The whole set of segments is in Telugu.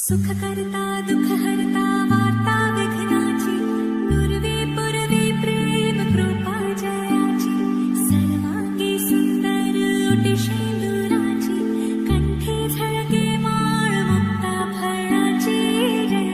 सुखकर्ता दुःखहर्ता वार्ता विघ्नाची पूर्वे पूर्वे प्रेम कृपा जयाची सर्वांगी सुंदर ओटी शेंदुराची कंठी झळके माळ मुक्ता फळाची जय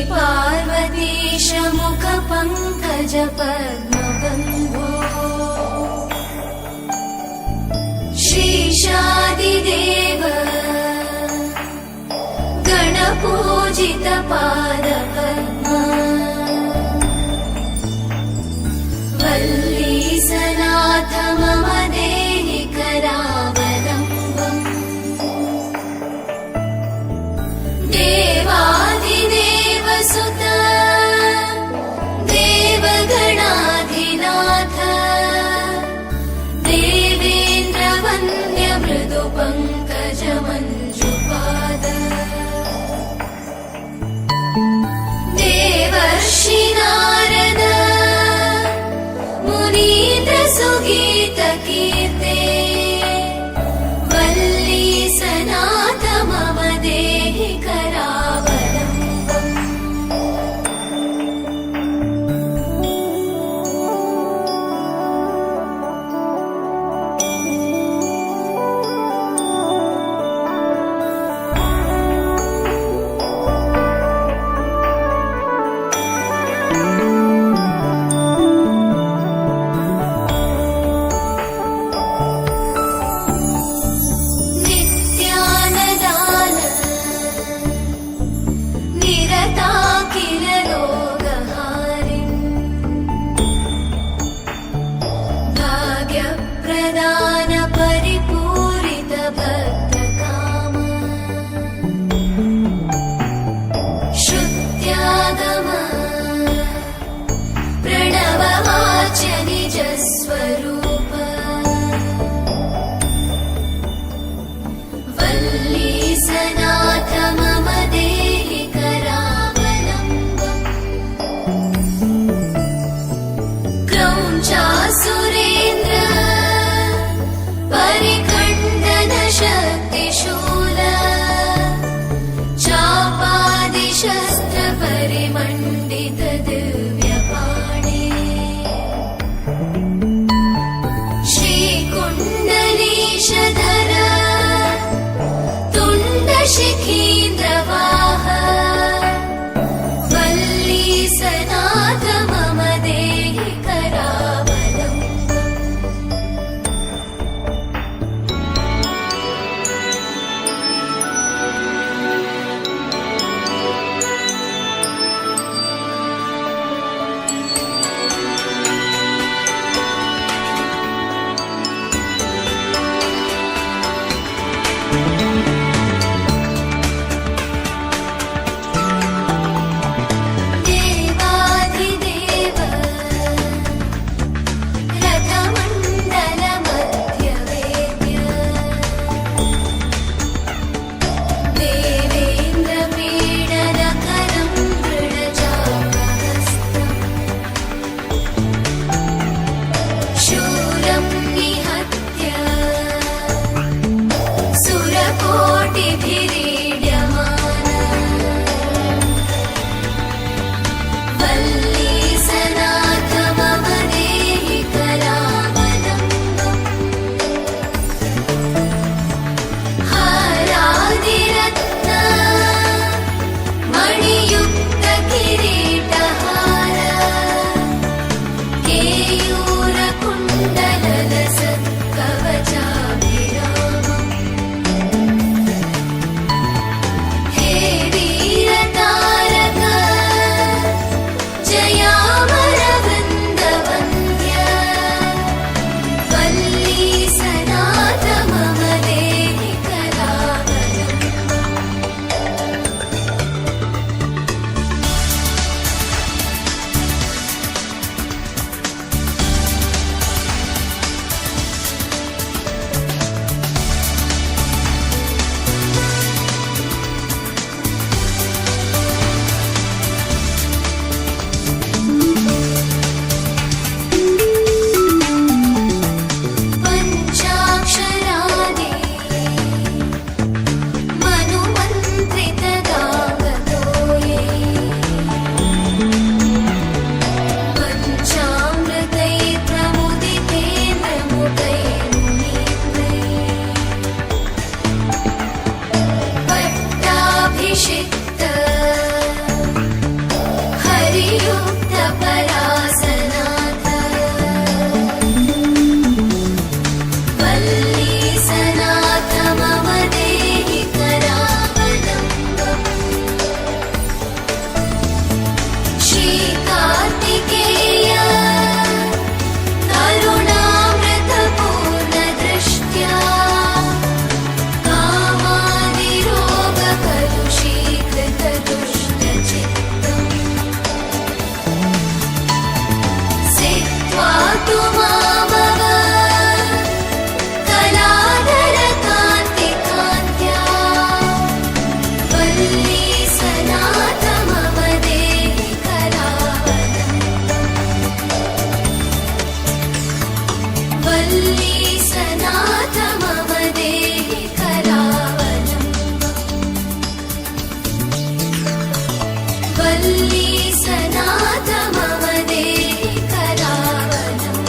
श्रीपार्वतीश मुखपङ्कज पद्मबन्धो श्रीशादिदेव गणपूजित पादपद्मा वल्लीसनाथ मम देहि करावलम्बम् देवाधिदेवसुत देवगणाधिनाथ देवेन्द्रवन्द्य मृदुपङ्कज मञ्जुपाद देवर्षि नारद मुनीन्द्रसुगीतकीर्ते वल्लीसनाथ मम देहि करावलम्बम् नित्यानदान निरताखिल रोगहारिन् भाग्यप्रदान परिपूरित भक्तकाम श्रुत्यागम प्रणववाच्य निजस्वरूप वल्लीसनाथ मम देहि करावलम्बम् क्रौञ्चासुरेन्द्र परिखण्डन शक्तिशूल चापादिशस्त्र परिमण्डित दिव्यपाणे श्रीकुण्डलीशधर तुण्डशिखीन्द्रवाह वल्लीसनाथ मम देहि करावलम्बम् देवाधिदेव रथमण्डल मध्यवेद्य देवेन्द्र पीडनकरं दृढचापहस्तम् शूरं निहत्य सुरकोटिभिरीड्यमान वल्लीसनाथ मम देहि करावलम्बम् हारादिरत्न मणियुक्त किरीटहार केयूरकुण्डललसत् कवचाभिरामम् हे वीरतारक जयामरवृन्दवन्द्य वल्लीसनाथ मम देहि करावलम्बम् वल्लीसनाथ मम करावलम्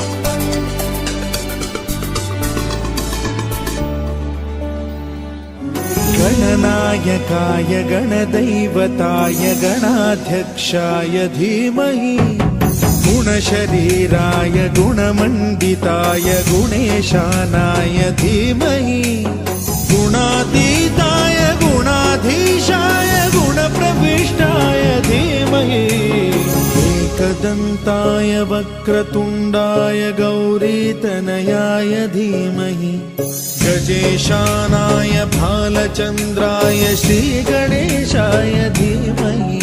गणनायकाय गणदैवताय गणाध्यक्षाय धीमहि गुणशरीराय गुणमण्डिताय गुणेशानाय धीमहि गुणातीताय गुणाधीशाय गुणप्रविष्टाय धीमहि एकदन्ताय वक्रतुण्डाय गौरीतनयाय धीमहि गजेशानाय भालचन्द्राय श्रीगणेशाय धीमहि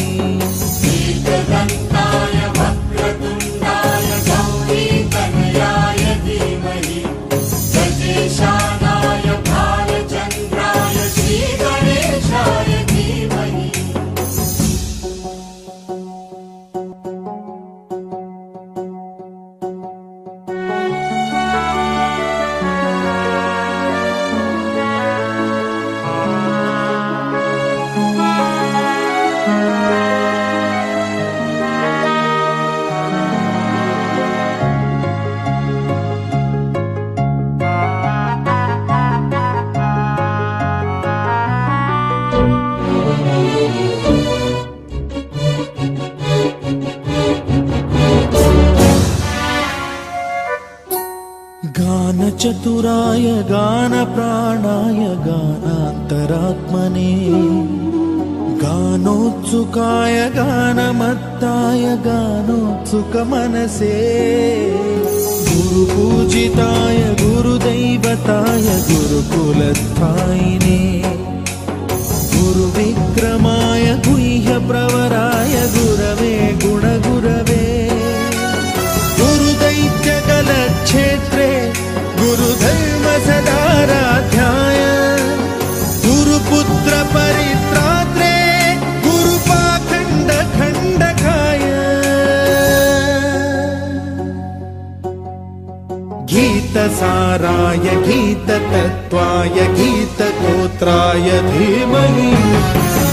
एकदन्ताय वक्रतुण्डाय गौरीतनयाय धीमहि गजेशानाय भालचन्द्राय श्रीगणेशाय धीमहि गानचतुराय गानप्राणाय गानान्तरात्मने गानोत्सुकाय गानमत्ताय गानोत्सुकमनसे गुरुपूजिताय गुरुदैवताय गुरुकुलस्थायिने गुरुविक्रमाय गुह्यप्रवराय गुरवे गुणगुरवे गुरुदैत्यकलक्षेत्रे गुरुधर्मसदाराध्याय गुरुपुत्र परित्रात्रे गुरुपाखण्डखण्डकाय गीतसाराय गीततत्त्वाय गीतगोत्राय धीमहि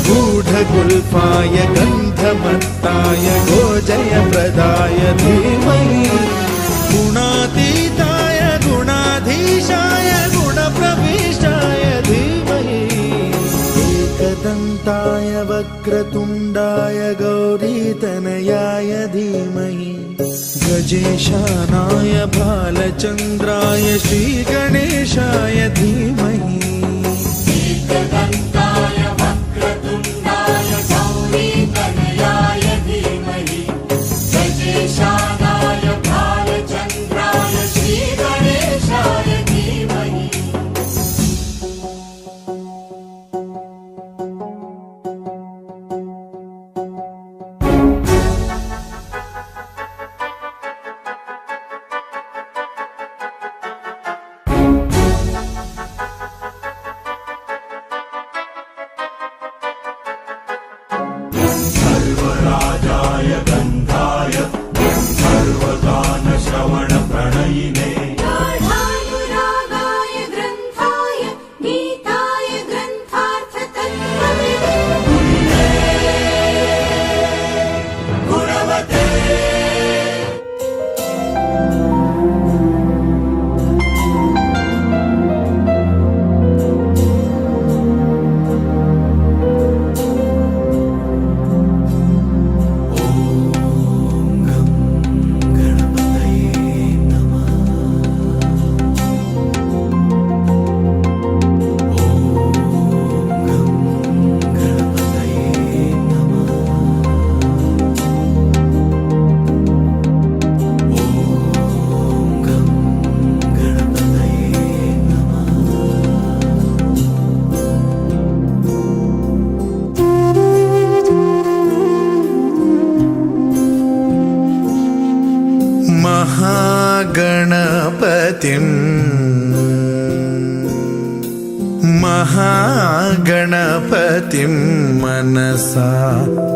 गूढगुल्फाय गन्धमत्ताय गोजयप्रदाय धीमहि गुणातीताय गुणाधीशाय गुणप्रविष्टाय धीमहि एकदन्ताय वक्रतुण्डाय गौरीतनयाय धीमहि गजेशानाय भालचन्द्राय श्रीगणेशाय धीमहि एकदन्ताय वक्रतुण्डाय गौरीतनयाय धीमहि गजेशानाय भालचन्द्राय श्रीगणेशाय धीमहि सर्वराजाय गन्धाय सर्वगानश्रवणप्रणयिने गाढानुरागाय ग्रन्थाय गीताय ग्रन्थार्थतत्त्वविदे गुणवते महागणपतिं मनसा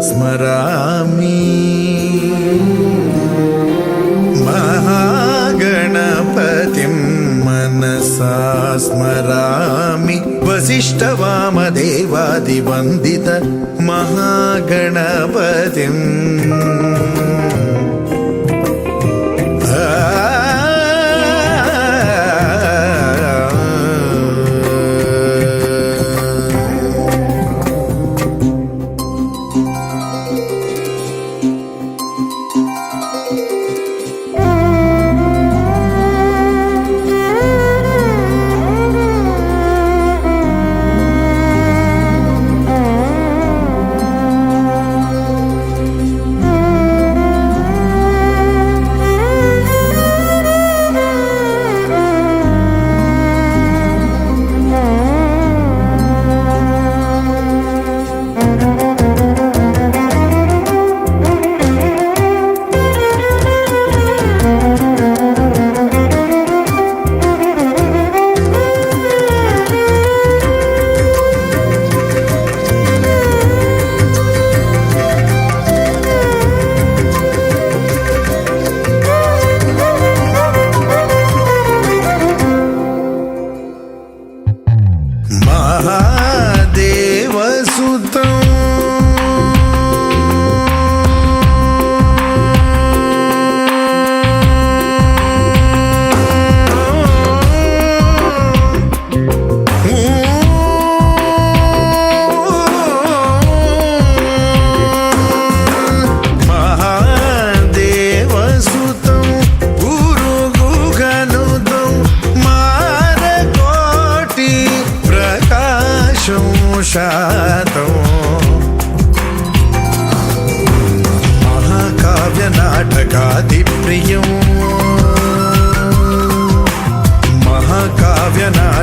स्मरामि महागणपतिं मनसा स्मरामि वसिष्ठवामदेवादिवन्दित महागणपतिम्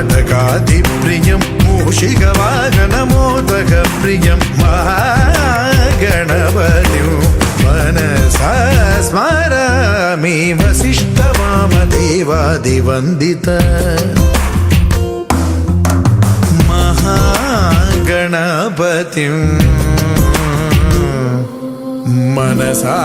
महाकाव्यनाटकादिप्रियं मूषिकवाहनमोदकप्रियं महागणपतिं मनसा स्मरामि वसिष्ठवामदेवादिवन्दित महागणपतिं मनसा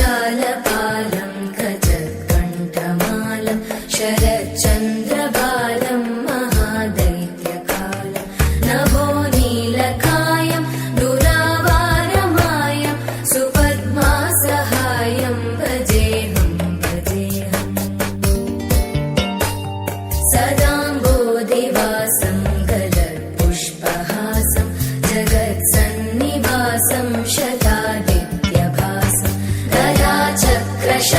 जगज्जालपालं गजत्कण्ठमालं शरच्चन्द्रबालं महादैत्यकालं नभोनीलकायं दुरावारमायं सुपद्मासहायं भजेऽहं सदाम्बोधिवासं गलत्पुष्पहासं जगत्सन्निवासं शतादित्यभासं गदाचक्रश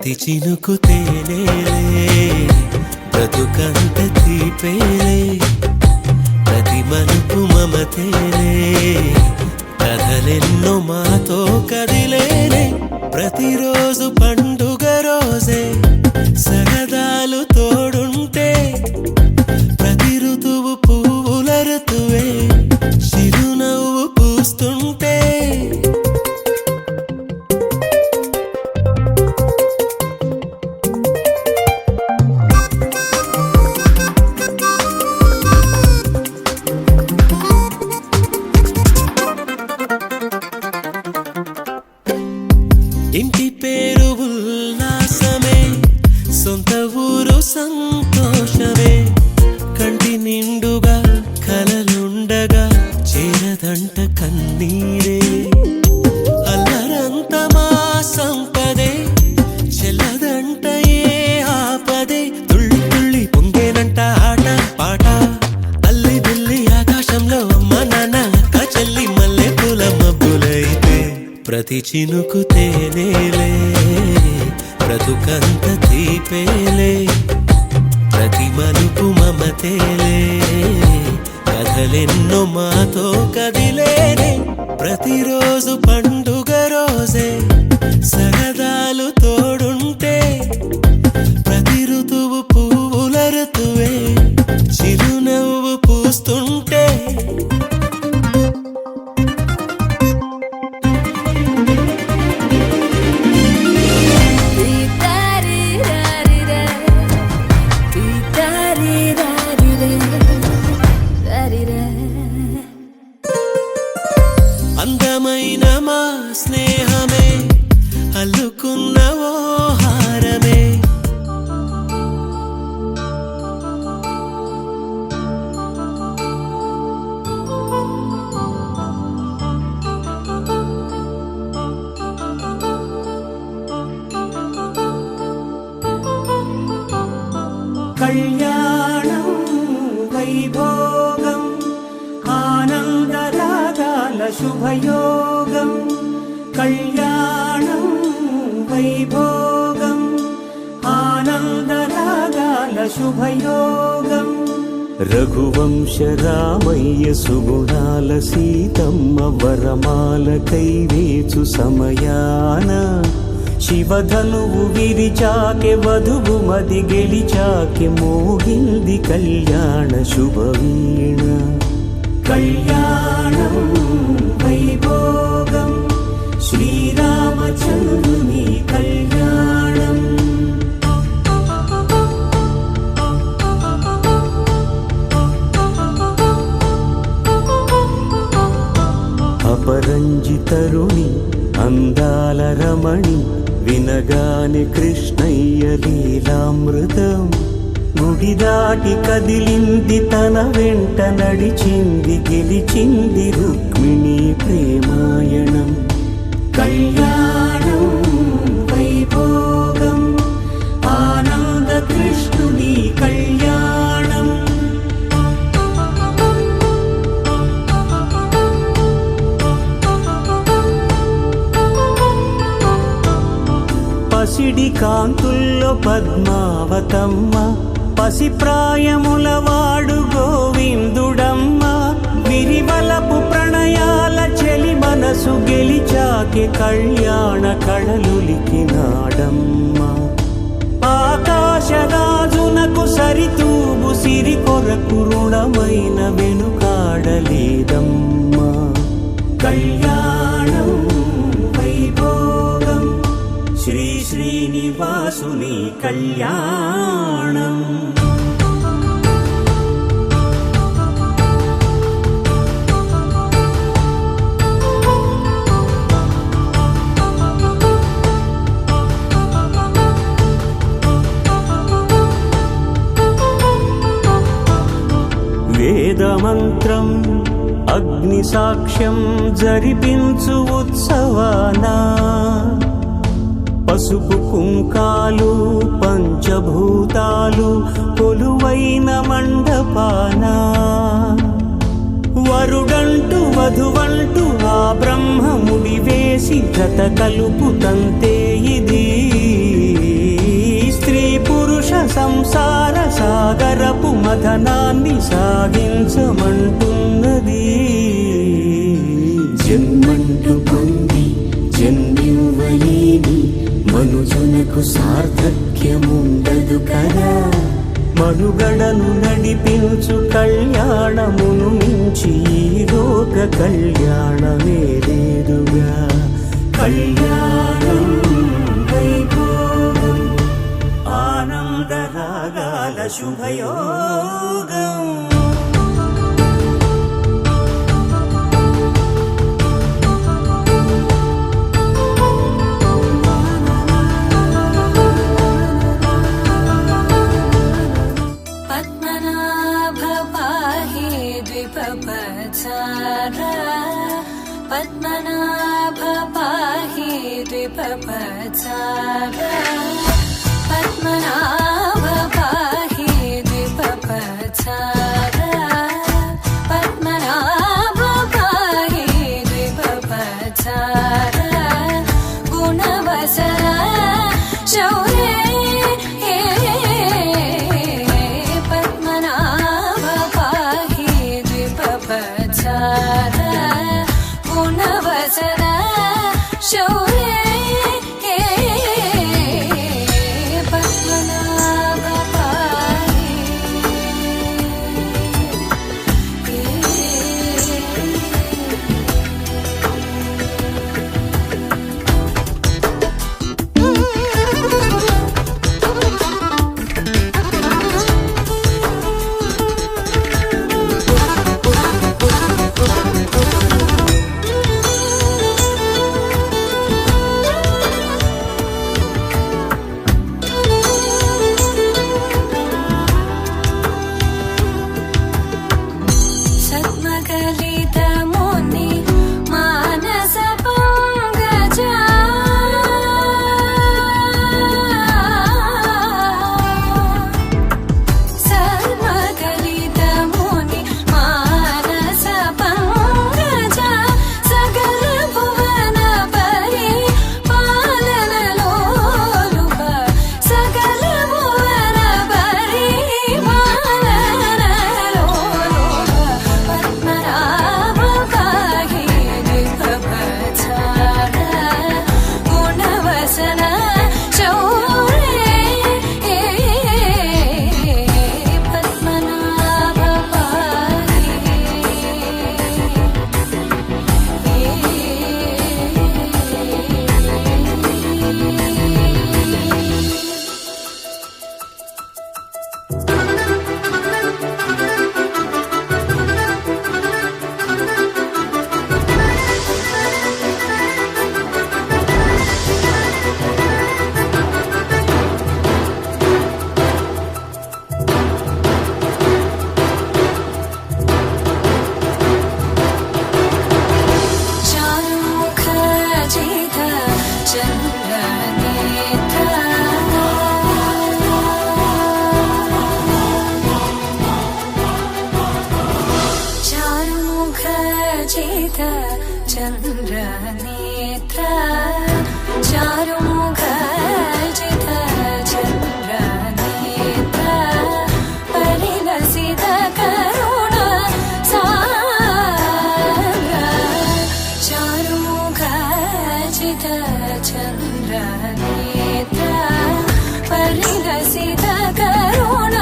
ప్రతి చినుకు తేనేలే బ్రతుకంత తీపేలే ప్రతి మలుపు మమతేలే కథలెన్నో మాతో కదిలేనే ప్రతిరోజు పండుగ రోజే సరదాలు తోడుంటే ప్రతి ఋతువు పువ్వుల ఋతువే చిరునవ్వు పూస్తుంటే ఇంటి పేరు ఉల్లాసమే సొంత ఊరు సంతోషమే కంటి నిండుగా కలలుండగా చేరదంట కన్నీరే అల్లరంత మా సంపదే చెల్లదంట ఏ ఆపదే తుళ్ళి తుళ్ళి పొంగేనంట ఆట పాట అల్లి బిల్లి ఆకాశంలో అమ్మ నాన్న అక్క చెల్లి మల్లె పూల మబ్బులైతే ప్రతి చినుకు తేనేలే బ్రతుకంత తీపేలే ప్రతి మలుపు మమతేలే కథలెన్నో మాతో కదిలేనే ప్రతిరోజు పండుగ రోజే సరదాలు తోడుంటే ప్రతి ఋతువు పువ్వుల ఋతువే చిరునవ్వు పూస్తుంటే అందమైన మా స్నేహమే అల్లుకున్న ఓ హారమే కళ్యాణం వైభోగం ఆనందరాగాల శుభయోగం కళ్యాణం వైభోగం ఆనందరాగాల శుభయోగం రఘువంశ రామయ్య సుగుణాల సీతమ్మ వరమాల కైవేచు సమయాన శివధనువు విరిచాకె వధువు మది గెలిచాకె మోగింది కళ్యాణ శుభవీణ కళ్యాణం వైభోగం శ్రీరామచంద్రుని కళ్యాణం అపరంజి తరుణి అందాల రమణి వినగానే కృష్ణయ్య లీలామృతం గుడి దాటి కదిలింది తన వెంట నడిచింది గెలిచింది రుక్మిణి ప్రేమాయణం కళ్యాణం వైభోగం ఆనంద కృష్ణుని కళ్యాణం పసిడి కాంతుల్లో పద్మావతమ్మ పసిప్రాయముల వాడు గోవిందుడమ్మ విరివలపు ప్రణయాల చెలి మనసు గెలిచాకె కళ్యాణ కళలులికినాడమ్మ ఆకాశరాజునకు సరితూబు సిరి కొరకు రుణమైన వెనుకాడలేదమ్మ కళ్యాణం వైభోగం శ్రీ శ్రీనివాసుని కళ్యాణం వేదమంత్రం అగ్ని సాక్ష్యం జరిపించు ఉత్సవానా పసుపు కుంకాలు పంచభూతాలు కొలువైన మండపాన వరుడంటూ వధువంటూ ఆ బ్రహ్మముడి వేసి జత కలుపు తంతే ఇది సంసార సాగరపు మథనాన్ని సాగించమంటున్నది. జన్మంటూ పొంది జన్మివ్వలేని మనుజునకు సార్థక్యముండదు కదా. మనుగడను నడిపించు కళ్యాణమును మించి ఈ లోక కళ్యాణమే లేదుగా. కళ్యాణం వైభోగం ఆనందరాగాల శుభయోగం. पद्मनाभ पाहि द्विपपचारा पद्मनाभ पाहि द्विपपचारा पद्मनाभ पाहि द्विपपचारा पद्मनाभ पाहि द्विपपचारा गुणवसरा शौर्ये गुणवसरा शौर्ये पद्मनाभ पाहि. चन्द्रनेत्र चारुमुखजित चन्द्रनेत्र परिलसित करुण सागर चारुमुखजित चन्द्रनेत्र परिलसित करुण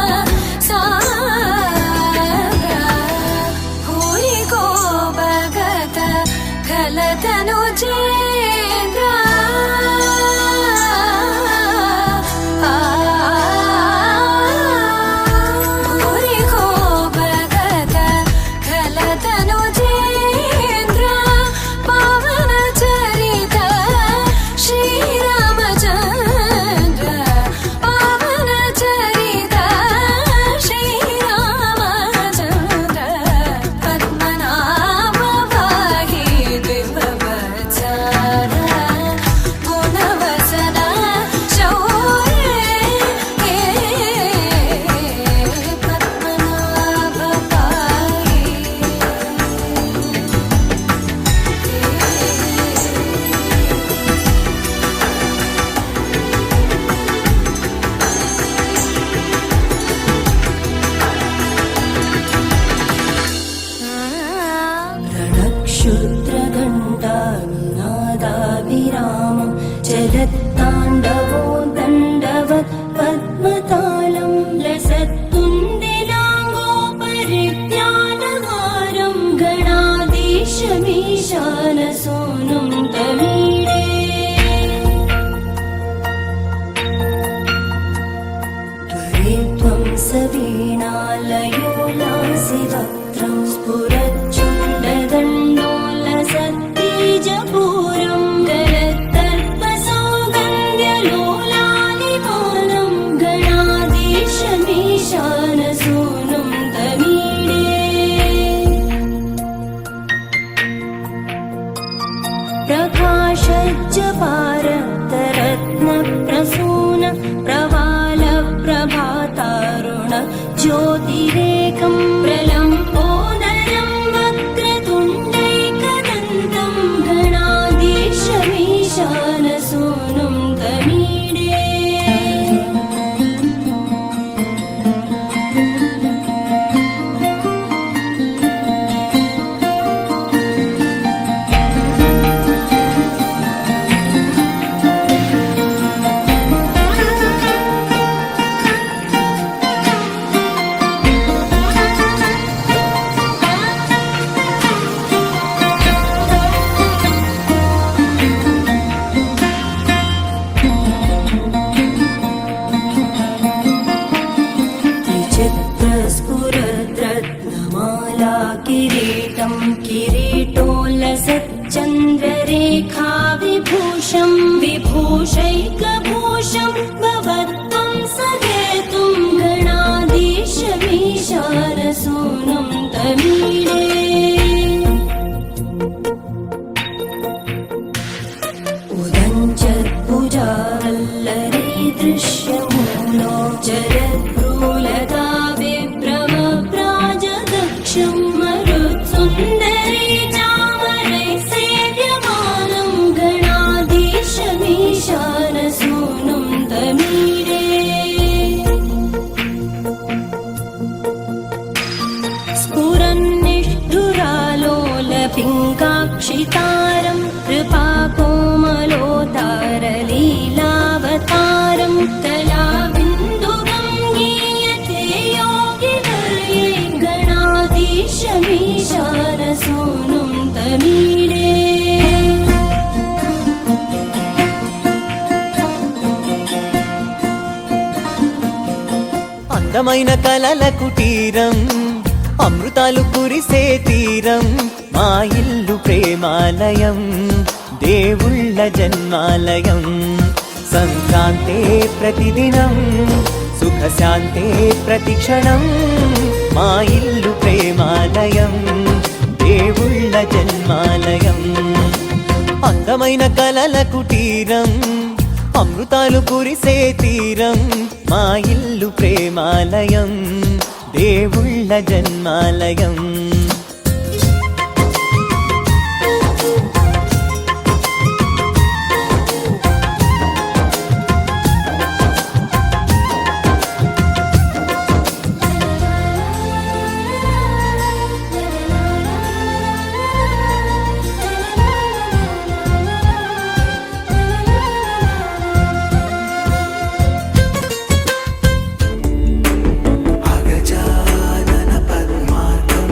खलतनु चेन्द्र भूरि को भगत खलतनु चेन्द्र पावन चरित श्रीरामचन्द्र पावन चरित श्रीरामचन्द्र पद्मनाभ पाहि द्विपपचारा क्षुद्रघण्टानादाभिरामं चलत्ताण्डवो दण्डवत् पद्मतालं लसत्तुण्डिलाङ्गोपरिज्ञानहारं गणाधीशमीशानसोनुं तमीडे त्वं सवीणालयो लासिवक्त्रं स्फुरच्चुण्डदण्डोलसत्तीजपूरं गलत्तर्पसौगन्ध्यलोलालिमानं गणाधीशमीशानसूनुं तमीडे प्रकाशज्जपारतरत्नप्रसून प्रवालप्रभातारुण ज्योतिरेकं प्रलम्बोदरं वक्रतुण्डैकदन्तं गणाधीशमीशानसूनुं तमीडे विचित्रस्फुरद्रत्नमाला किरीटं किरीटोल्लसच्चन्द्ररेखा विभूषं विभूषैकभूषं भवत्वं सहेतुं गणाधीशमीशानसूनुं तमीडे उदञ्चत्भुजावल्लरी दृश्यमूलो जरद्भ्रूलता विभ्रमप्राजदक्षं मरुत्सुन्दरी चामरैः सेव्यमानं गणाधीशमीशानसूनुं तमीडे स्फुरन्निष्ठुरालोलपिङ्गाक्षितारं कृपाकोमलोदारलीलावतारं कलाबिन्दुगं गीयते योगिवर्ये गणाधीशमीशानसूनुं तमीडे అందమైన కలల కుటీరం అమృతాలు కురిసే తీరం మా ఇల్లు ప్రేమాలయం దేవుళ్ళ జన్మాలయం సంక్రాంతే ప్రతిదినం సుఖశాంతే ప్రతిక్షణం మా ఇల్లు ప్రేమాలయం దేవుళ్ళ జన్మాలయం అందమైన కలల కుటీరం అమృతాలు కురిసే తీరం మా ఇల్లు ప్రేమాలయం దేవుళ్ళ జన్మాలయం अगजानन पद्मार्कं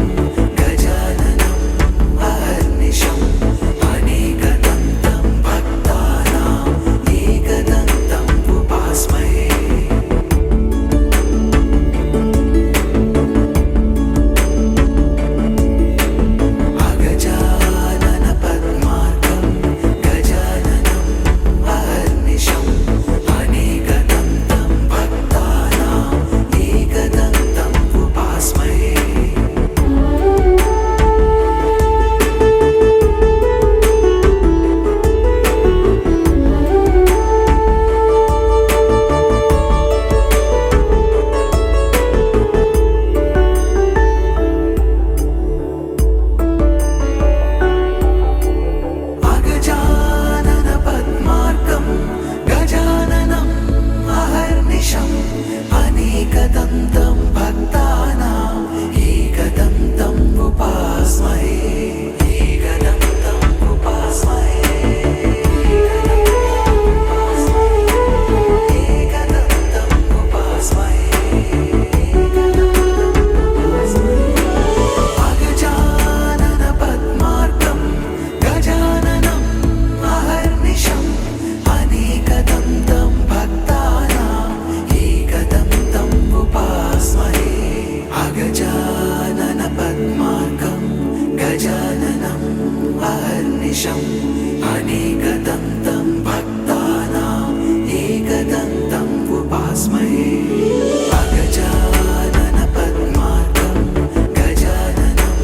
अहर्निशम् अनेकदन्तं भक्तानाम् एकदन्तम् उपास्महे अगजानन पद्मार्कं गजाननम्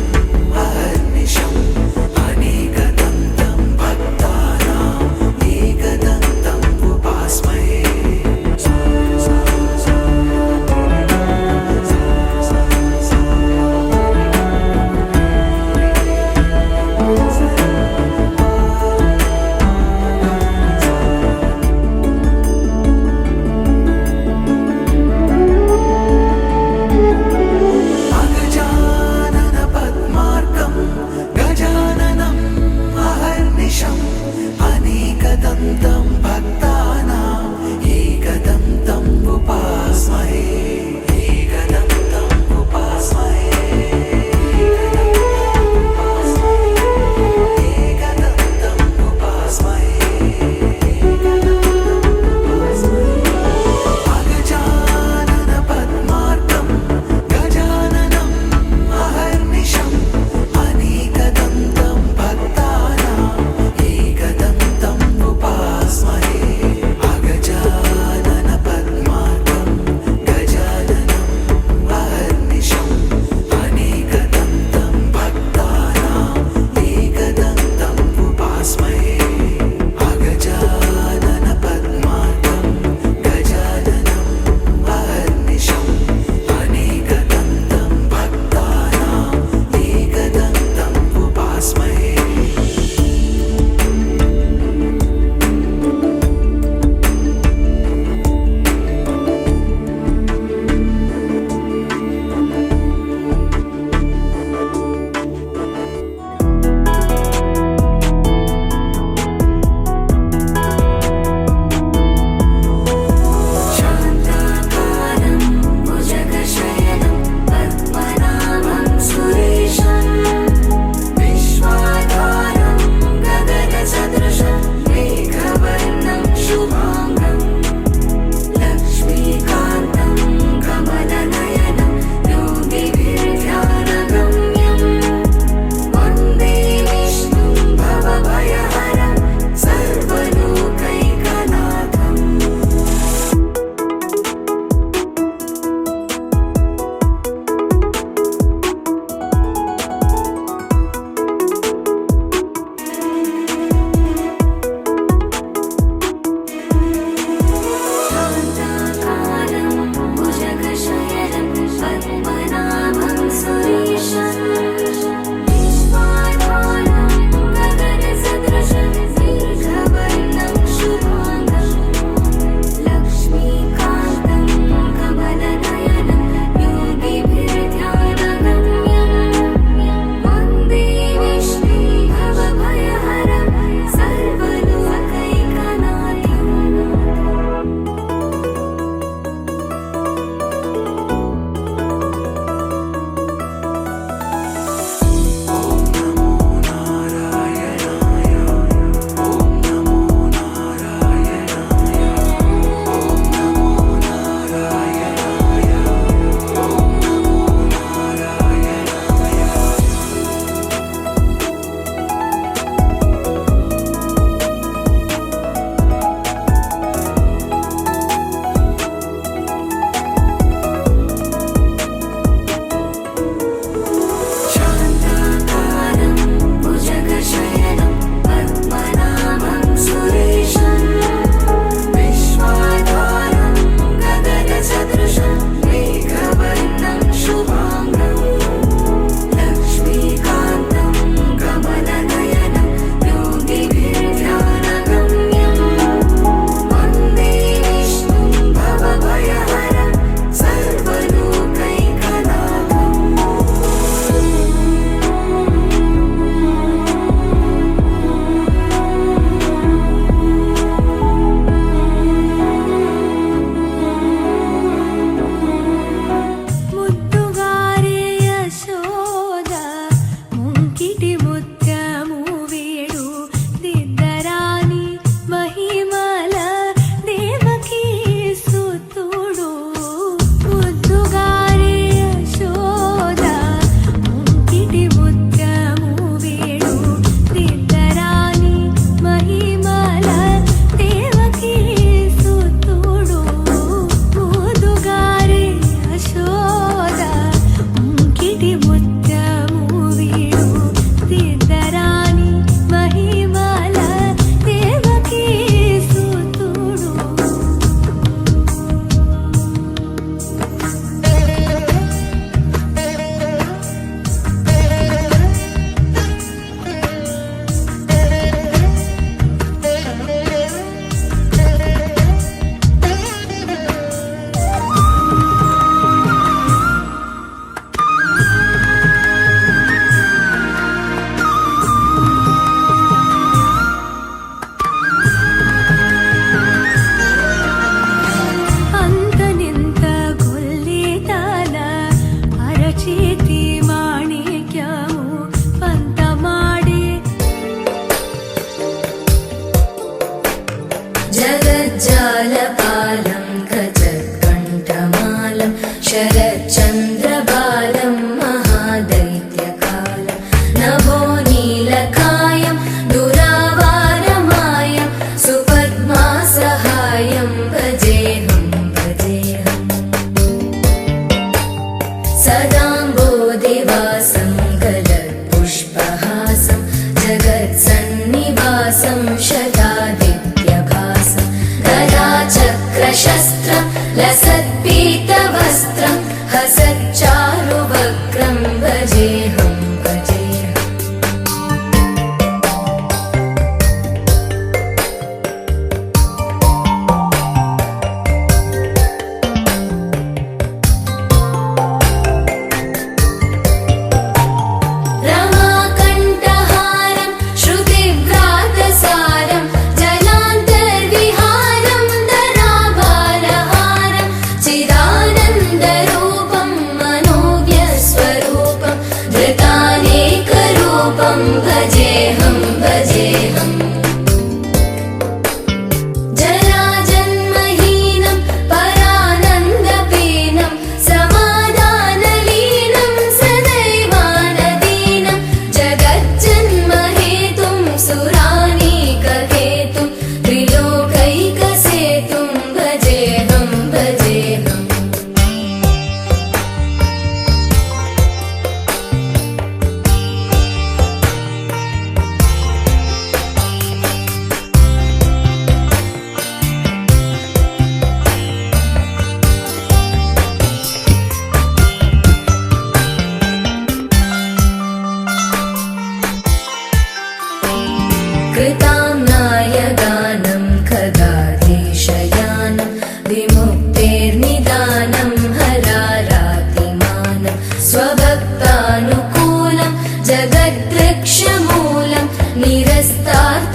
अहर्निशम् अनेकदन्तं भक्तानाम् एकदन्तम् उपास्महे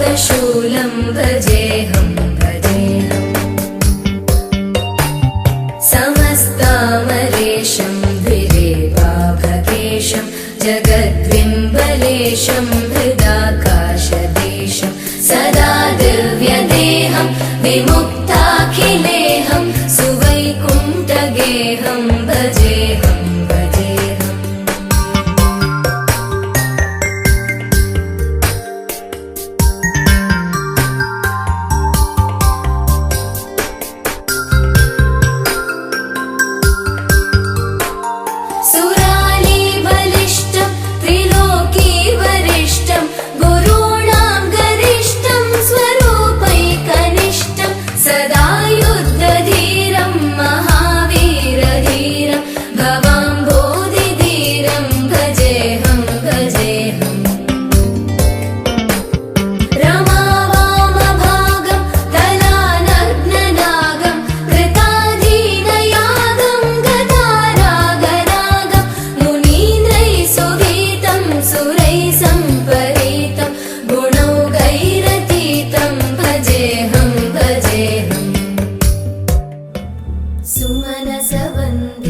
पादशूलं भजेऽहं भजेऽहम् समस्तामरेशं द्विरेवाभकेशं जगद्विम्बलेशं हृदाकाशदेशं सदा दिव्यदेहं विमुक्ताखिलेहं सुवैकुण्ठगेहं भजेऽहं भजेऽहम् सुरालीबलिष्ठं त्रिलोकीवरिष्ठं गुरूणां गरिष्ठं स्वरूपैकनिष्ठं सदा युद्धधीरं महावीरधीरं भवाम्भोधिधीरं भजेऽहं भजेऽहम् रमावामभागं दलानग्ननागं कृताधीनयागं गदारागरागं मुनीन्द्रैः सुगीतं सुरैः सम्परीतं गुणौघैरतीतं भजेऽहं भजेऽहम्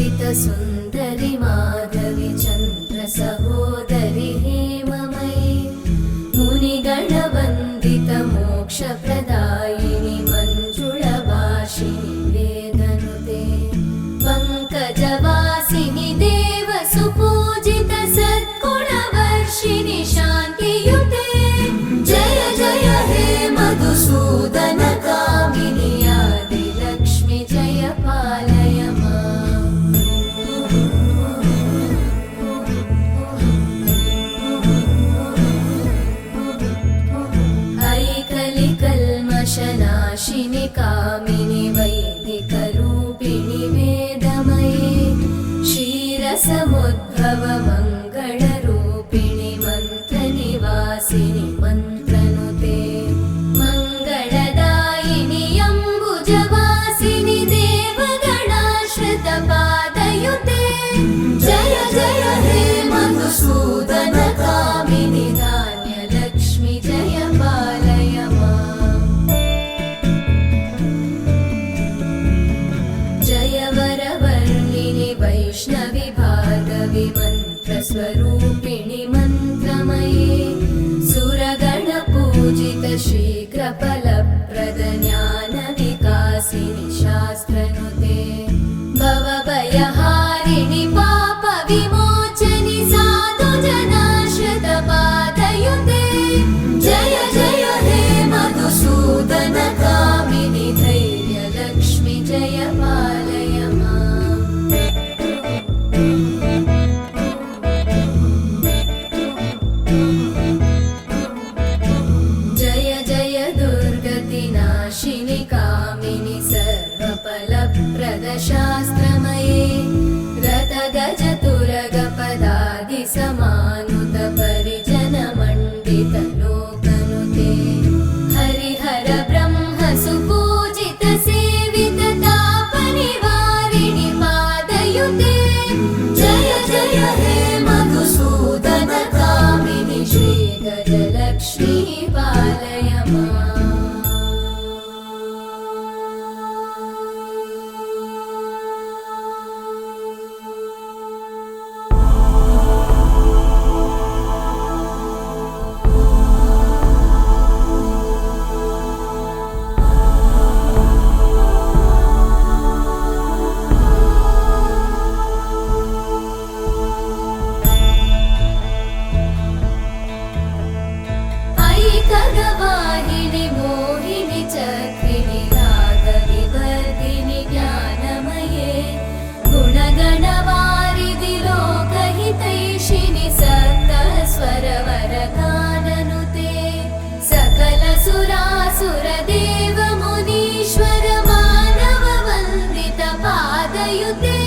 सुमनसवन्दितसुन्दरि माधवि चन्द्रसहोदरि हेममयि मुनिगणवन्दितमोक्षप्रदायिनि मञ्जुळभाषिणि वेदनुते पङ्कजवासिनि देवसुपूजित सद्गुणवर्षिणि शान्तियुते जय जय हे मधुसूदन कामिनि आदिलक्ष्मि जय पालय माम् ऐकलिकल्मषनाशिनि कामिनि वैदिकरूपिणि वेदमये क्षीरसमुद्भव मङ्गलरूपिणि मन्त्रनिवासिनि मन्त्रनुते मङ्गलदायिनि अम्बुजवासिनि देवगणाश्रितपादयुते जय जय हे मधुसूदन कामिनि धान्यलक्ष्मि जय पालय माम् जय वरवर्णिनि वैष्णवि भार्गवि मन्त्रस्वरूपिणि मन्त्रमये सुरगणपूजित शीघ्रफलप्रद ज्ञानविकासिनि शास्त्रनुते भवभयहारिणि पापविमोचनि साधुजनाश्रितपादयुते जय जय हे मधुसूदन कामिनि धैर्यलक्ष्मि जय पालय माम् जय जय दुर्गतिनाशिनि कामिनि सर्वफलप्रद शास्त्रमये रथगजतुरगपदादिसमानुत परिजनमण्डित लोकनुते हरिहर ब्रह्म सुपूजित सेवित तापनिवारिणि पादयुते जय जय हे मधुसूदन कामिनि श्रीगजलक्ष्मी पालय माम् ऐकगवाहिनि मोहिनि चक्रिणि रागविवर्धिनि ज्ञानमये गुणगणवारिधि लोकहितैषिणि सप्तस्वरवरगाननुते सकलसुरासुरदेव मुनीश्वर मानववन्दित पादयुते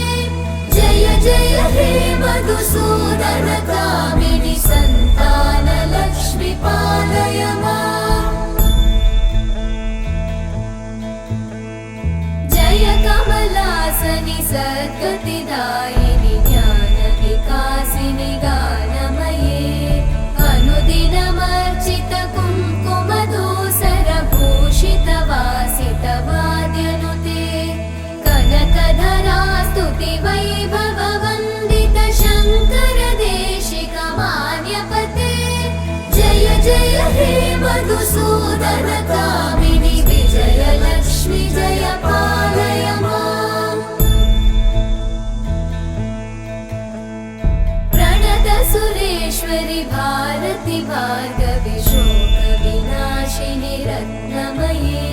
जय जय हे मधुसूदन कामिनि सन्तानलक्ष्मि पालय माम् जय कमलासनि सद्गतिदायिनि ज्ञानविकासिनि गानमये अनुदिनमर्चित कुङ्कुमधूप मधुसूदन कामिनि विजयलक्ष्मि जय पालय माम् प्रणत सुरेश्वरि भारति भार्गवि शोक विनाशिनि रत्नमये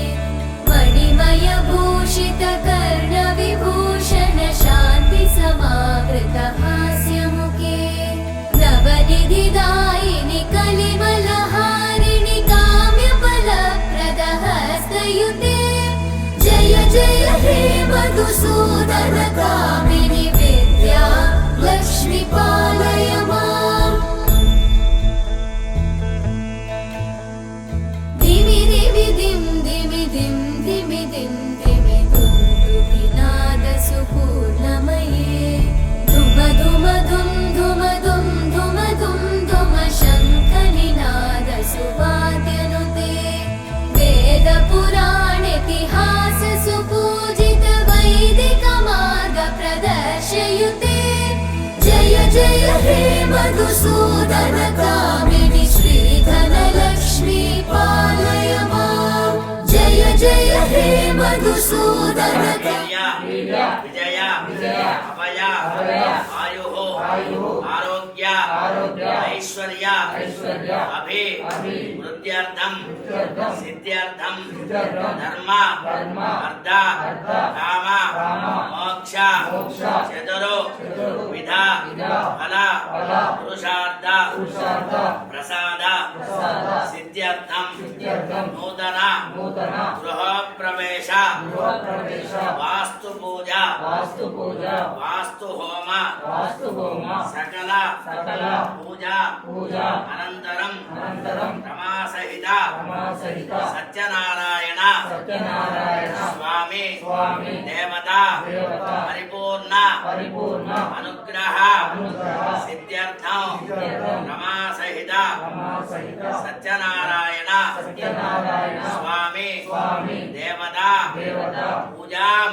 मणिमय भूषित कर्ण विभूषण शान्ति समावृत हास्यमुखे नवनिधिदायिनि कलिमलहारिणि काम्यफलप्रद हस्तयुते जय जय हे मधुसूदन कामिनि विद्या लक्ष्मि पालय माम् धिमि धिमि धिं धिमि धिं धिमि धिं धिमि दुन्दुभिनाद सुपूर्णमये धुम धुम धुं धुम धुं धुम धुं धुम शङ्खनिनाद सुवाद्यनुते वेद पुराणेतिहास सुपूजित वैदिक मार्ग प्रदर्शयुते जय जय हे मधुसूदन कामिनि श्रीधन लक्ष्मी पालय माम् जय जय हे मधुसूदन विजय अभय आयुः आरोग्य ऐश्वर्य अभिवृद्ध्यर्थं सिद्ध्यर्थं धर्म अर्थ काम मोक्ष चतुर्विध फल पुरुषार्थ प्रसाद सिद्ध्यर्थं नूतन गृह प्रवेश वास्तु पूजा वास्तु होम सकल पूजा अनंतरम रमासहित सत्यनारायण स्वामी देवता परिपूर्ण अनुग्रह सिद्ध्यर्थं रमासहित सत्यनारायण स्वामी देवता पूजां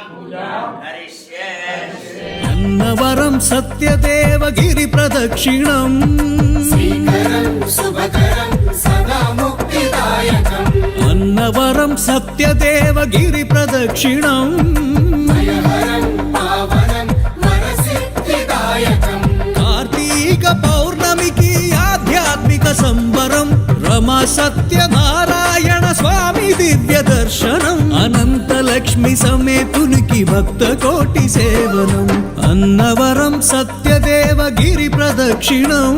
करिष्ये అన్నవరం సత్యదేవ గిరి ప్రదక్షిణం అన్నవరం సత్యదేవ గిరి ప్రదక్షిణం కార్తీక పౌర్ణమికి ఆధ్యాత్మిక సంబరం రమా సత్యనారాయణ స్వామి దివ్య దర్శనం అనంత లక్ష్మి సమేతునికి భక్త కోటి సేవనం అన్నవరం సత్యదేవ గిరి ప్రదక్షిణం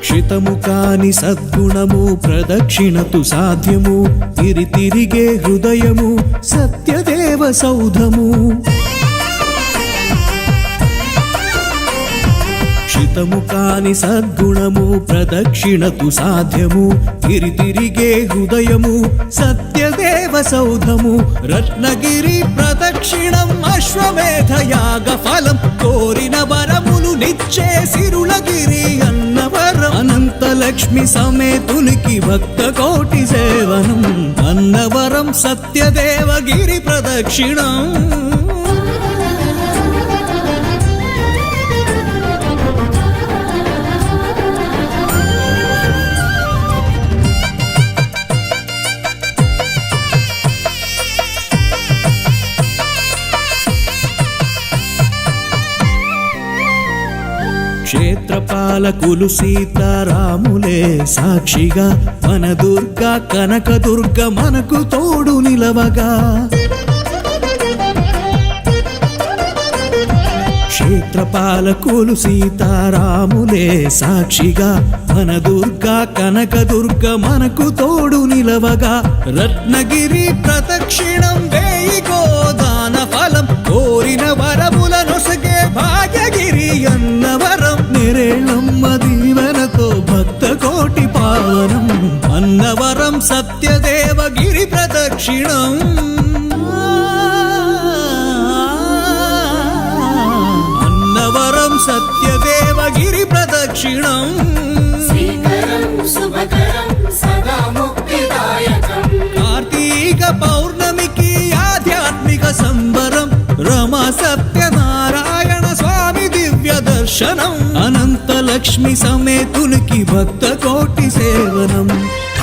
క్షితము కాని సద్గుణము ప్రదక్షిణతు సాధ్యము తిరి తిరిగే హృదయము సత్యదేవ సౌధము క్షితము కాని సద్గుణము ప్రదక్షిణతు సాధ్యము తిరి తిరిగే హృదయము సత్యదేవ సౌధము రత్నగిరి ప్రదక్షిణం అశ్వమేధ యాగ ఫలం కోరిన వరములు నిచ్చే సిరులగిరి అన్నవరం అనంత లక్ష్మి సమేతునికి భక్త కోటి సేవనం అన్నవరం సత్యదేవ గిరి ప్రదక్షిణం క్షేత్రపాలకులు సీతారాములే సాక్షిగా మన దుర్గా కనకదుర్గ మనకు తోడు నిలవగా క్షేత్రపాలకులు సీతారాములే సాక్షిగా మన దుర్గా కనకదుర్గ మనకు తోడు నిలవగా రత్నగిరి ప్రదక్షిణం వేయి గోదాన ఫలం కోరిన వరముల నొసగే భాగ్యగిరి అన్నవరం నిరేళమ్మ దీవెనతో భక్త కోటి పావనం అన్నవరం సత్యదేవ గిరి ప్రదక్షిణం అన్నవరం సత్యదేవ గిరి ప్రదక్షిణం ప్రదక్షిణం శ్రీకరం శుభకరం సదా ముక్తిదాయకం కార్తీక పౌర్ణమికి ఆధ్యాత్మిక సంబరం రమా సత్యనారాయణ స్వామి దివ్య దర్శనం అనంత లక్ష్మి సమేతునికి భక్త కోటి సేవనం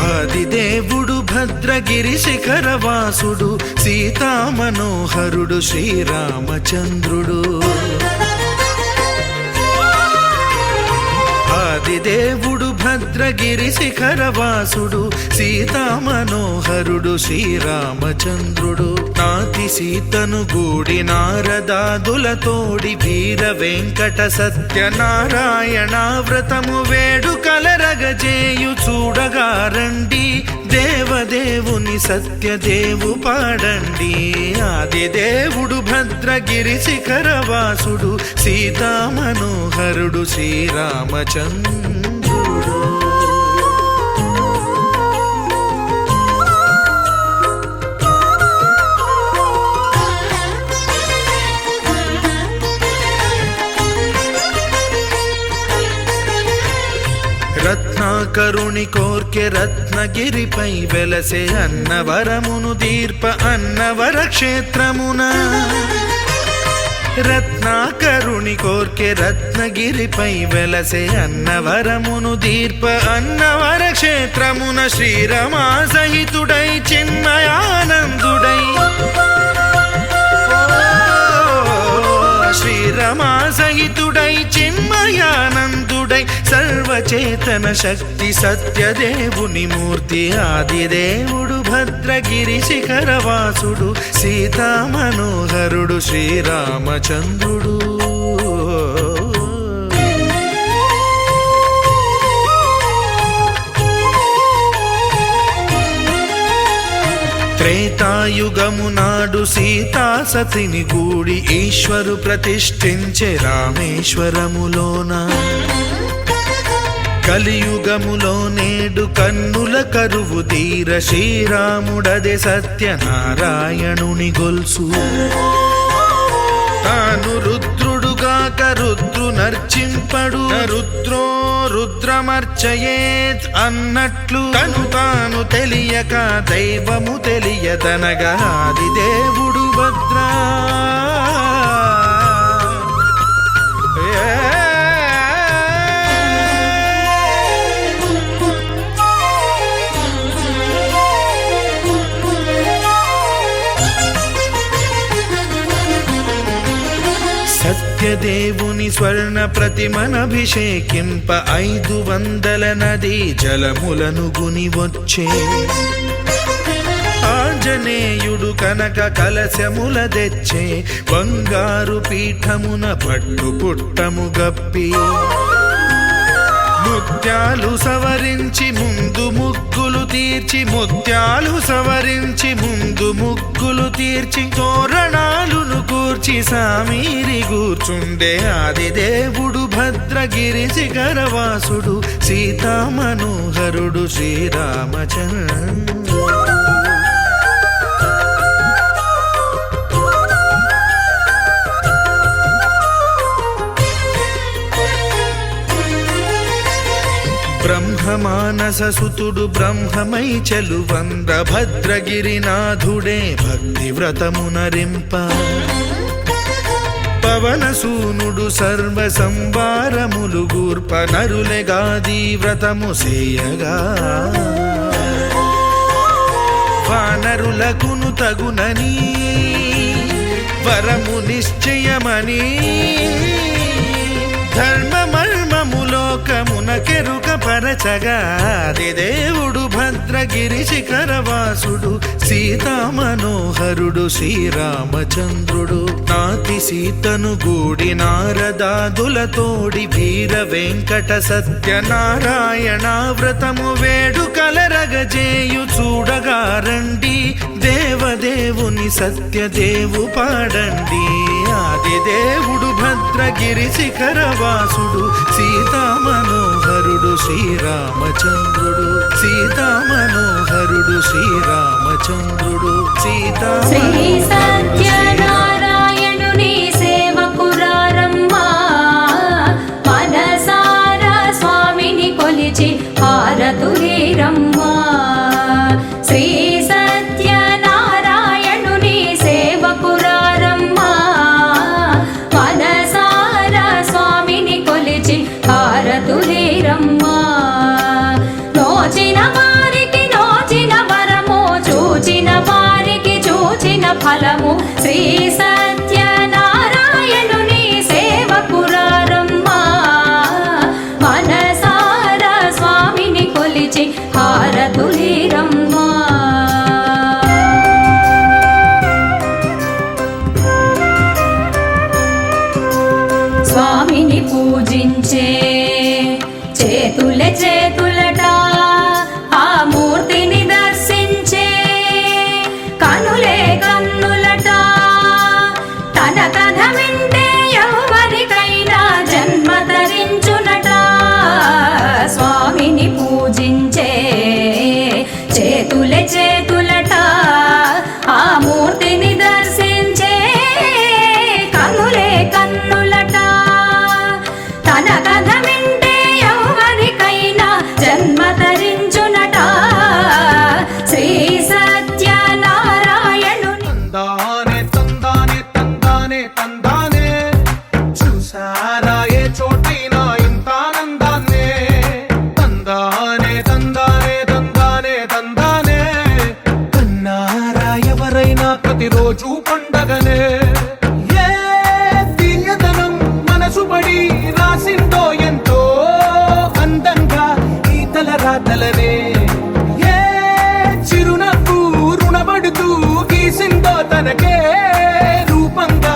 ఆదిదేవుడు భద్రగిరి శిఖరవాసుడు సీతామనోహరుడు శ్రీరామచంద్రుడు ఆదిదేవుడు భద్రగిరి శిఖరవాసుడు సీతామనోహరుడు శ్రీరామచంద్రుడు నాతి సీతను గూడి నారదాదులతోడి వీర వెంకట సత్యనారాయణ వ్రతము వేడుకలరగజేయు చూడగా రండి దేవదేవుని సత్యదేవు పాడండి ఆదిదేవుడు భద్రగిరి శిఖరవాసుడు సీతామనోహరుడు శ్రీరామచంద్రుడు రత్నాకరుని కోర్కె రత్నగిరిపై వెలసే అన్నవరమును దీర్ప అన్నవర క్షేత్రమున రత్నాకరుని కోర్కె రత్నగిరిపై వెలసే అన్నవరమును దీర్ప అన్నవర క్షేత్రమున శ్రీరమా సహితుడై చిన్మయానందుడై శ్రీరమా సహితుడై చిన్మయానందుడై సర్వచేతన శక్తి సత్యదేవుని మూర్తి ఆదిదేవుడు భద్రగిరి శిఖరవాసుడు సీతామనోహరుడు శ్రీరామచంద్రుడు త్రేతాయుగము నాడు సీతా సతిని గూడి ఈశ్వరు ప్రతిష్ఠించే రామేశ్వరములోన కలియుగములో నేడు కన్నుల కరువు తీర శ్రీరాముడదే సత్యనారాయణుని గొల్సు తాను రుద్రుడుగాక రుద్రు నర్చింపడు రుద్రో రుద్రమర్చయేత్ అన్నట్లు తను తాను తెలియక దైవము తెలియదనగా ఆదిదేవుడు భద్రా సత్యదేవుని స్వర్ణ ప్రతిమనభిషేకింప 500 నదీ జలములను గుని వచ్చే ఆంజనేయుడు కనక కలశముల తెచ్చే బంగారు పీఠమున పట్టు పుట్టము గప్పి ముత్యాలు సవరించి ముందు ముగ్గులు తీర్చి ముత్యాలు సవరించి ముందు ముగ్గులు తీర్చి తోరణాలును కూర్చి సామీరి కూర్చుండే ఆదిదేవుడు భద్రగిరి శిఖరవాసుడు సీతామనోహరుడు శ్రీరామచంద్రుడు బ్రహ్మమానస సుతుడు బ్రహ్మమై చెలువంద్ర భద్రగిరినాథుడే భక్తి వ్రతమునరింప పవనసూనుడు సర్వ సంవారములు గూర్ప నరులెగాది వ్రతము సేయగా వానరులకును తగునని వరము నిశ్చయమని ధర్మమర్మములోకమునకెరుక పరచగా ఆదిదేవుడు భద్రగిరి శిఖరవాసుడు సీతామనోహరుడు శ్రీరామచంద్రుడు నాతి సీతను గూడి నారదాదులతోడి వీర వెంకట సత్యనారాయణ వ్రతము వేడుకలరగజేయు చూడగా రండి దేవదేవుని సత్యదేవు పాడండి ఆదిదేవుడు భద్రగిరి శిఖరవాసుడు సీతామనోహరుడు శ్రీరామచంద్రుడు సీతామనోహరుడు శ్రీరామచంద్రుడు శ్రీ సత్యనారాయణుని సేవకురారమ్మా మనసారా హారతులేరమ్మా నోచిన వారికి నోచిన వరము చూచిన వారికి చూచిన ఫలము శ్రీ సత్యనారాయణుని సేవకురారమ్మా మనసారా స్వామిని కొలిచి హారతులేరమ్మా స్వామిని పూజించే చేతులే చేతులట ఆ మూర్తిని దర్శించే కనులే కన్నులట తన కథ వింటే ఎవరికైనా జన్మ ధరించునట స్వామిని పూజించే చేతులే చేతులట ఆ మూర్తిని దర్శించే కనులే కన్నులట తన కథ వింటే ఎవరికైనా జన్మ ధరించునట శ్రీ సత్యనారాయణుని తందానే తందానే తందానే తందానే చూసారా ఏ చోటైనా ఇంత ఆనందాన్నే తందానే తందానే తందానే తందానే కన్నారా ఎవరైనా ప్రతిరోజు పండగనే ఏ తీయదనం మనసు పడి రాసిందో ఎంతో అందంగా ఈ తల రాతలనే ఏ చిరునవ్వు రుణపడుతూ గీసిందో తనకే రూపంగా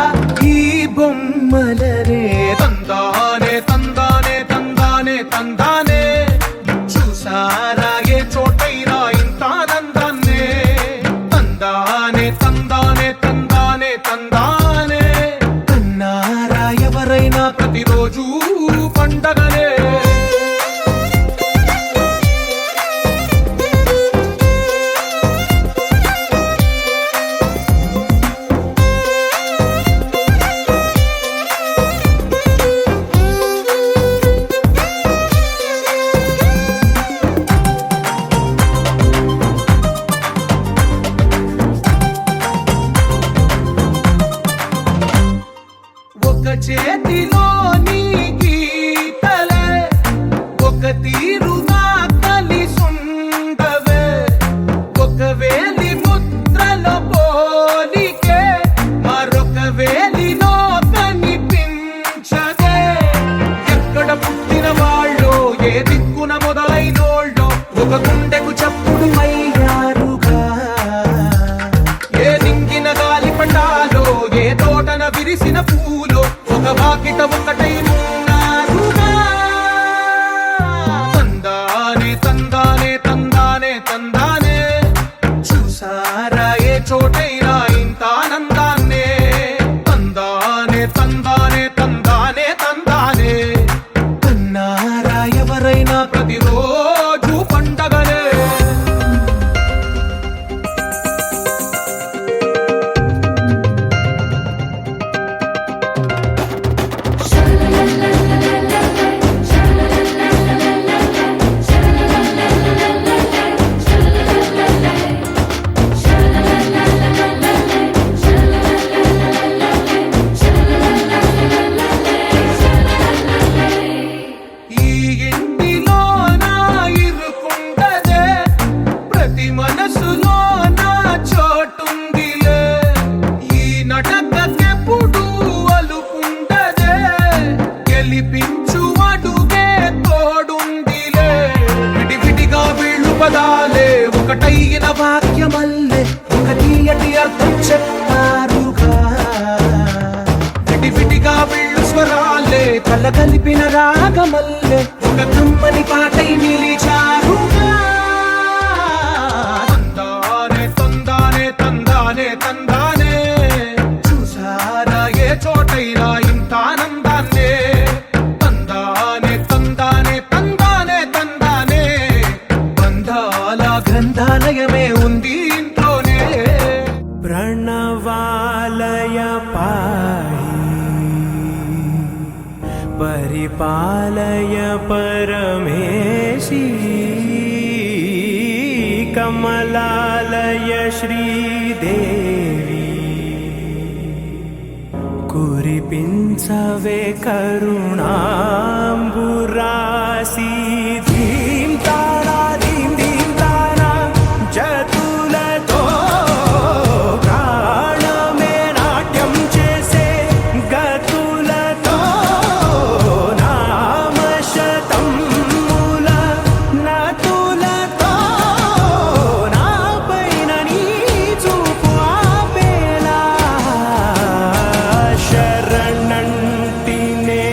ఈ బొమ్మలనే తందానే తందానే తందానే తందానే చూసారా ఏ చోటైనా ఇంత ఆనందాన్నే తందానే తందానే తందానే తందానే కన్నారా ఎవరైనా ప్రతిరోజు పండగనే ఒక చేతిలోని గీతలే ఒక తీరుగా కలిసుండవే ఒక వేలి ముద్రల పోలికే మరొక వేలిలో కనిపించదే ఎక్కడ పుట్టిన వాళ్ళో ఏ దిక్కున మొదలైనోళ్ళో ఒక గుండెకు చప్పుడు అయ్యారుగా ఏ దింగిన గాలి పటాలో ఏ తోటన విరిసిన పూలో ఒక వాకిట ఒకటై ఉన్నారుగా తందానే తందానే తందానే తందానే చూసారా ఏ చోటైనా ఇంత ఆనందాన్నే తందానే తందానే తందానే తందానే కన్నారా ఎవరైనా ప్రతిరోజు పండగనే ఈ ఇంటిలో నా ఇరుకుండదే ప్రతి మనసులో నా చోటుందిలే ఈ నటకెప్పుడు అలుకుండదే గెలిపించు అడుగే తోడుందిలే విడివిడిగా వీళ్ళు పదాలే ఒకటైన వాక్యమల్లే ఒక తీయటి అర్థం చెప్పారుగా విడివిడిగా వీళ్ళు స్వరాలే కల కలిపిన రాగమల్లే ఒక కమ్మని పాటై నిలిచారుగా తందానే తందానే తందానే తందానే చూసారా ఏ చోటైనా ఇంత ఆనందాన్నే తందానే తందానే తందానే తందానే బంధాల గ్రంథాలయమే ఉంది ఇంట్లోనే ప్రణవాలయ పాహి పరిపాలయ పరమేశి కమలాలయ శ్రీదేవి కురు కురిపించవే కరుణాంబురాసి ధీం తారా ధీం ధీం తారా జతులతో ప్రాణమే నాట్యం చేసే గతులతో నామశతముల నతులతో నా పైన నీ చూపు ఆపేలా శరణంటినే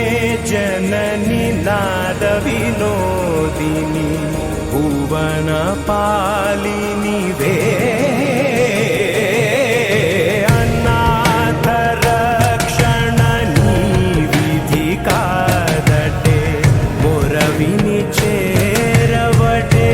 జనని నాద వినోదిని భువన పాలినివే అనాథ రక్షణ నీ విధి కాదటే మొరవిని చేరవటే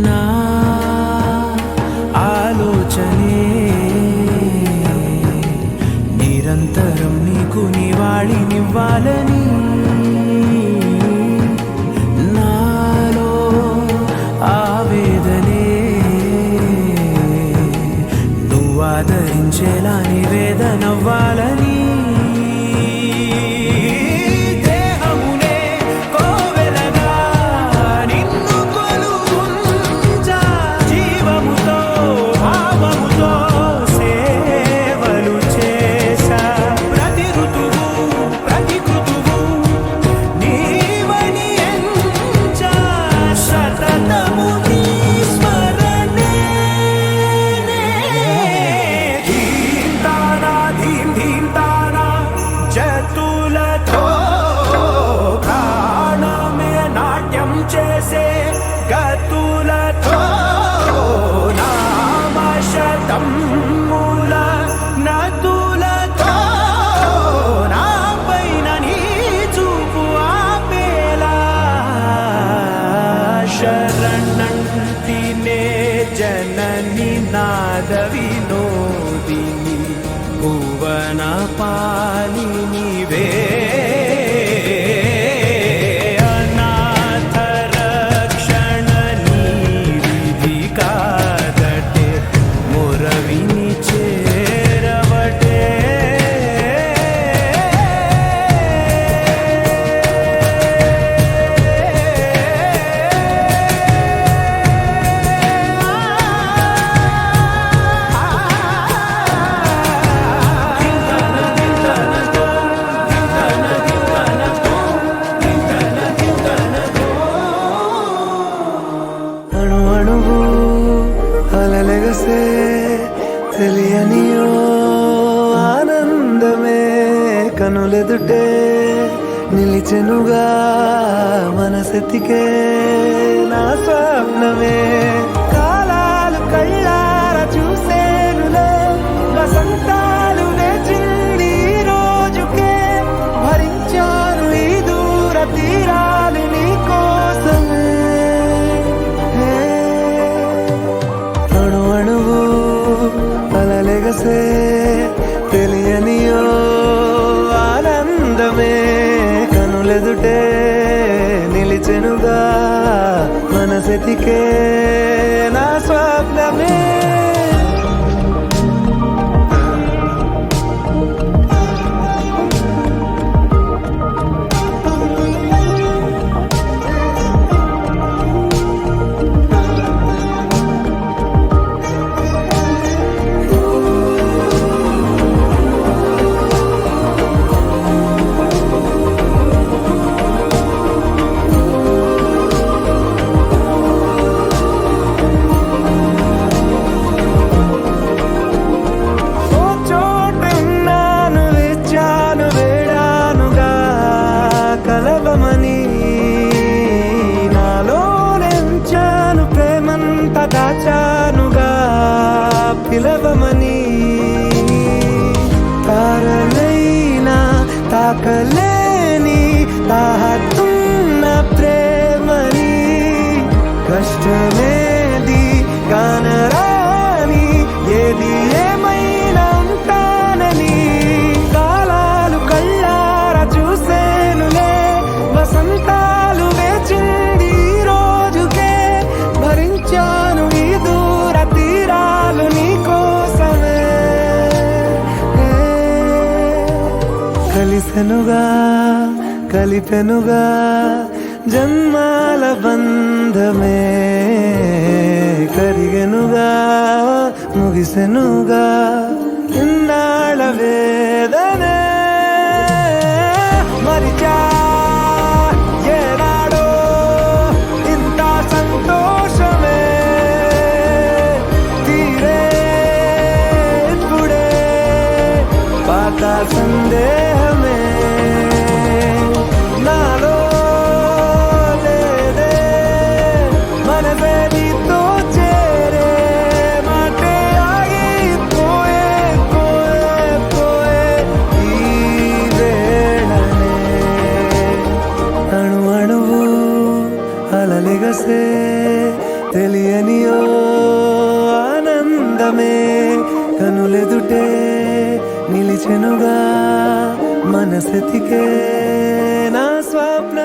నా ఆలోచనే నిరంతరం నీకు నివాళినివ్వాలని నాలో ఆవేదనే నువ్వు ఆదరించేలా నివేదనవ్వాలని దేహమునే కోవెలగా నిన్ను కొలువుంచా జీవముతో భావముతో సేవలు చేశా ప్రతి ఋతువు ప్రతి కృతువు నీవని ఎంచా సతతము నీ స్మరణే ధీం తానా ధీం ధీం తానా జతులతో ప్రాణమే నాట్యం చేసే గతులతో నామశతముల నతులతో నా పైన నీ చూపు ఆపేలా శరణంటినే జనని నాద వినోదిని భువన పాలినివే అనాథ రక్షణ నీ విధి కాదటే మొరవిని చేరవటే అణు అణువు అలలెగసే తెలియనియో ఆనందమే కనులెదుటే నిలిచెనుగా మనసెతికే నా స్వప్నమే కాలాలు కళ్ళార చూసేనులే వసంతాలు వేచింది ఈ రోజుకే భరించాను ఈ దూర తీరాలు నీ కోసమే అణు అణువు అలలెగసే తెలియనియో ఆనందమే కనులెదుటే నిలిచెనుగా మనసెతికే నా స్వప్నమే కలిసెనుగా కలిపెనుగా జన్మాల బంధమే కరిగెనుగా ముగిసెనుగా ఇన్నాళ్ళ వేదనే మరిచా ఏనాడో ఇంత సంతోషమే తీరే ఇప్పుడే పాత సందేహమే నాలో లేదే మనసే నీతో చేరే మాటే ఆగిపోయే పోయే పోయే ఈ వేళనే అణు అణువు అలలిగసే తెలియనియో ఆనందమే కనులెదుటే నిలిచెనుగా మనసెతికే నా స్వప్న